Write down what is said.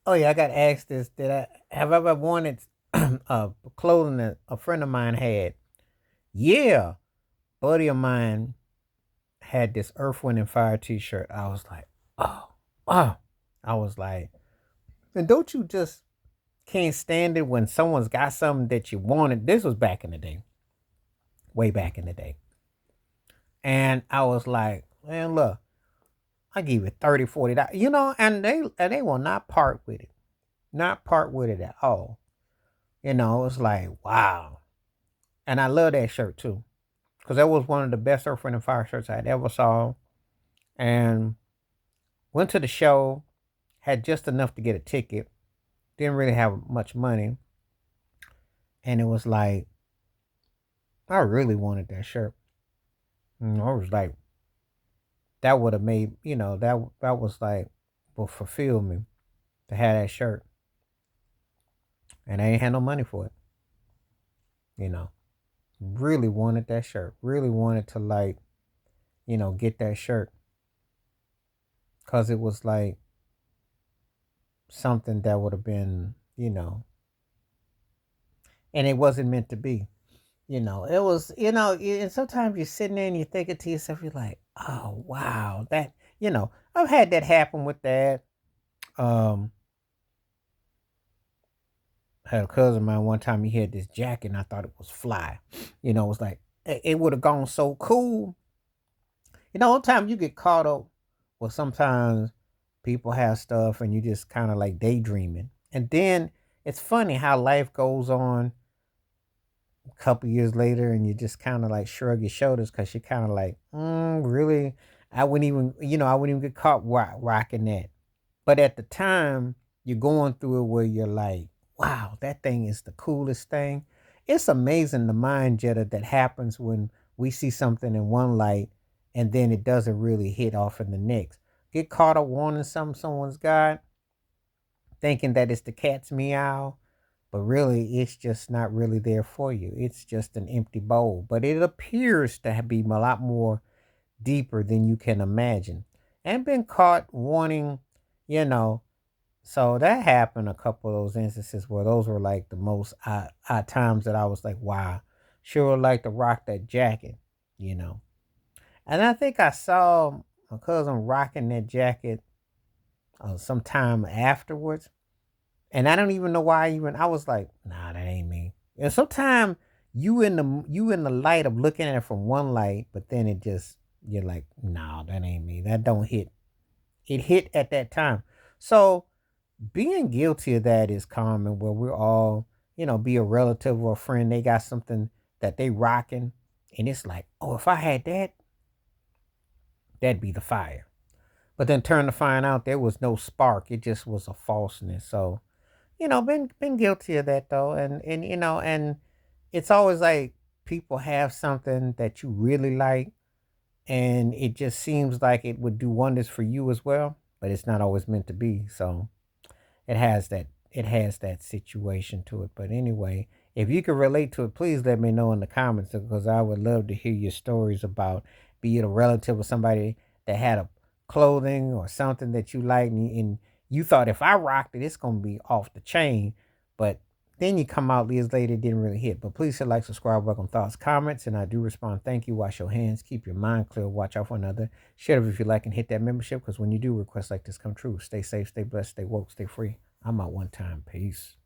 Oh yeah, I got asked this. Did I have I ever wanted clothing that a friend of mine had? Yeah, buddy of mine had this Earth, Wind, and Fire T-shirt. I was like, oh, wow. I was like, and don't you just can't stand it when someone's got something that you wanted? This was back in the day, way back in the day, and I was like, man, look, I give you 30, $40, and they will not part with it, not part with it at all. It's like wow, and I love that shirt too because that was one of the best Earth, Wind, and Fire shirts I'd ever saw, and went to the show, had just enough to get a ticket, didn't really have much money, and it was like I really wanted that shirt. I was like, that would have made that was like will fulfill me to have that shirt, and I ain't had no money for it. You know, really wanted that shirt. Really wanted to get that shirt because it was like something that would have been and it wasn't meant to be. It was, and sometimes you're sitting there and you're thinking to yourself, you're like, oh, wow, I've had that happen with that. Um, I had a cousin of mine one time, he had this jacket and I thought it was fly. It was like, it would have gone so cool. Sometimes you get caught up, well, sometimes people have stuff and you just kind of like daydreaming. And then it's funny how life goes on a couple years later and you just kind of like shrug your shoulders because you're kind of like, really? I wouldn't even get caught rocking that. But at the time, you're going through it where you're like, wow, that thing is the coolest thing. It's amazing the mind jitter that happens when we see something in one light and then it doesn't really hit off in the next. Get caught up wanting something someone's got, thinking that it's the cat's meow, but really it's just not really there for you. It's just an empty bowl. But it appears to be a lot more deeper than you can imagine. And been caught wanting, you know, so that happened a couple of those instances where those were like the most odd times that I was like, wow, sure would like to rock that jacket, you know. And I think I saw my cousin rocking that jacket sometime afterwards. And I don't even know why I was like, nah, that ain't me. And sometimes you in the light of looking at it from one light, but then you're like, nah, that ain't me. That don't hit. It hit at that time. So being guilty of that is common where we're all, be a relative or a friend, they got something that they rocking, and it's like, oh, if I had that, that'd be the fire. But then turn to find out there was no spark. It just was a falseness. So, been guilty of that though. And it's always like people have something that you really like and it just seems like it would do wonders for you as well, but it's not always meant to be. So it has that situation to it. But anyway, if you can relate to it, please let me know in the comments because I would love to hear your stories about be it a relative or somebody that had a clothing or something that you like and you thought if I rocked it, it's gonna be off the chain. But then you come out years later, it didn't really hit. But please hit like, subscribe, welcome thoughts, comments, and I do respond. Thank you. Wash your hands, keep your mind clear, watch out for another. Share it if you like and hit that membership because when you do requests like this come true, stay safe, stay blessed, stay woke, stay free. I'm out one time. Peace.